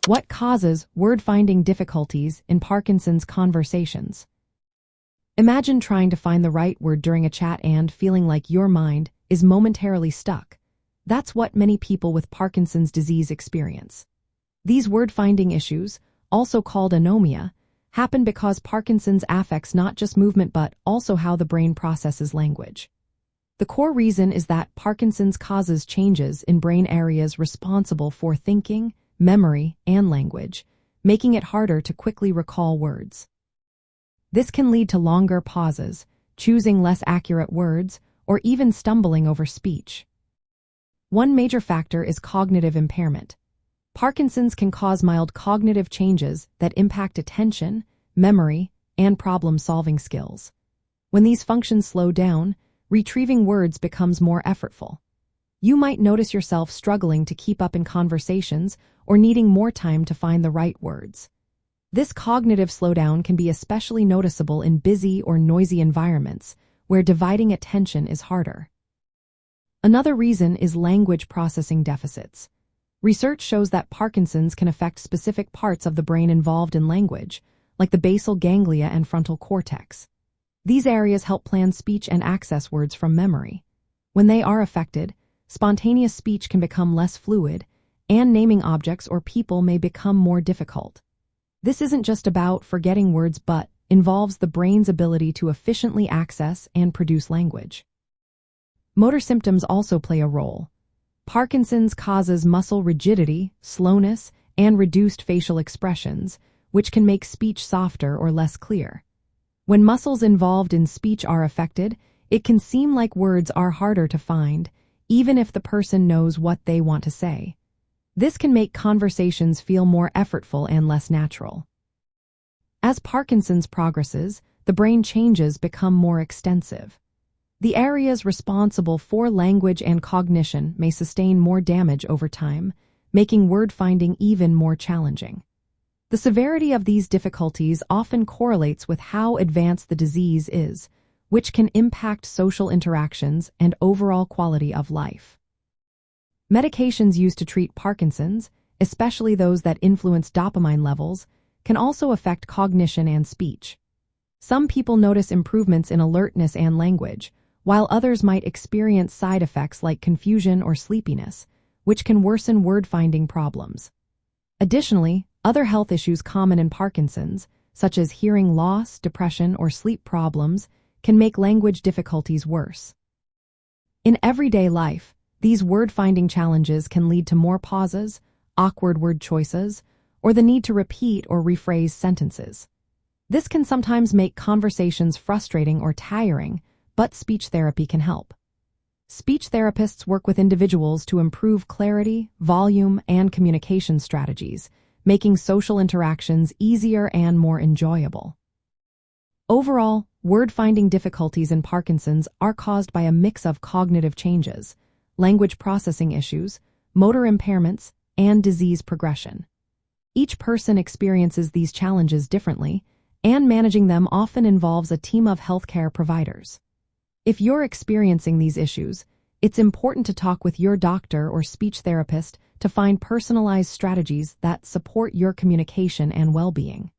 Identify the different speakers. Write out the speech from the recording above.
Speaker 1: What causes word-finding difficulties in Parkinson's conversations? Imagine trying to find the right word during a chat and feeling like your mind is momentarily stuck. That's what many people with Parkinson's disease experience. These word-finding issues, also called anomia, happen because Parkinson's affects not just movement but also how the brain processes language. The core reason is that Parkinson's causes changes in brain areas responsible for thinking, memory, and language, making it harder to quickly recall words. This can lead to longer pauses, choosing less accurate words, or even stumbling over speech. One major factor is cognitive impairment. Parkinson's can cause mild cognitive changes that impact attention, memory, and problem-solving skills. When these functions slow down, retrieving words becomes more effortful. You might notice yourself struggling to keep up in conversations or needing more time to find the right words. This cognitive slowdown can be especially noticeable in busy or noisy environments where dividing attention is harder. Another reason is language processing deficits. Research shows that Parkinson's can affect specific parts of the brain involved in language, like the basal ganglia and frontal cortex. These areas help plan speech and access words from memory. When they are affected, spontaneous speech can become less fluid, and naming objects or people may become more difficult. This isn't just about forgetting words but involves the brain's ability to efficiently access and produce language. Motor symptoms also play a role. Parkinson's causes muscle rigidity, slowness, and reduced facial expressions, which can make speech softer or less clear. When muscles involved in speech are affected, it can seem like words are harder to find, even if the person knows what they want to say. This can make conversations feel more effortful and less natural. As Parkinson's progresses, the brain changes become more extensive. The areas responsible for language and cognition may sustain more damage over time, making word-finding even more challenging. The severity of these difficulties often correlates with how advanced the disease is, which can impact social interactions and overall quality of life. Medications used to treat Parkinson's, especially those that influence dopamine levels, can also affect cognition and speech. Some people notice improvements in alertness and language, while others might experience side effects like confusion or sleepiness, which can worsen word-finding problems. Additionally, other health issues common in Parkinson's, such as hearing loss, depression, or sleep problems, can make language difficulties worse. In everyday life, these word-finding challenges can lead to more pauses, awkward word choices, or the need to repeat or rephrase sentences. This can sometimes make conversations frustrating or tiring, but speech therapy can help. Speech therapists work with individuals to improve clarity, volume, and communication strategies, making social interactions easier and more enjoyable. Overall, word-finding difficulties in Parkinson's are caused by a mix of cognitive changes, language processing issues, motor impairments, and disease progression. Each person experiences these challenges differently, and managing them often involves a team of healthcare providers. If you're experiencing these issues, it's important to talk with your doctor or speech therapist to find personalized strategies that support your communication and well-being.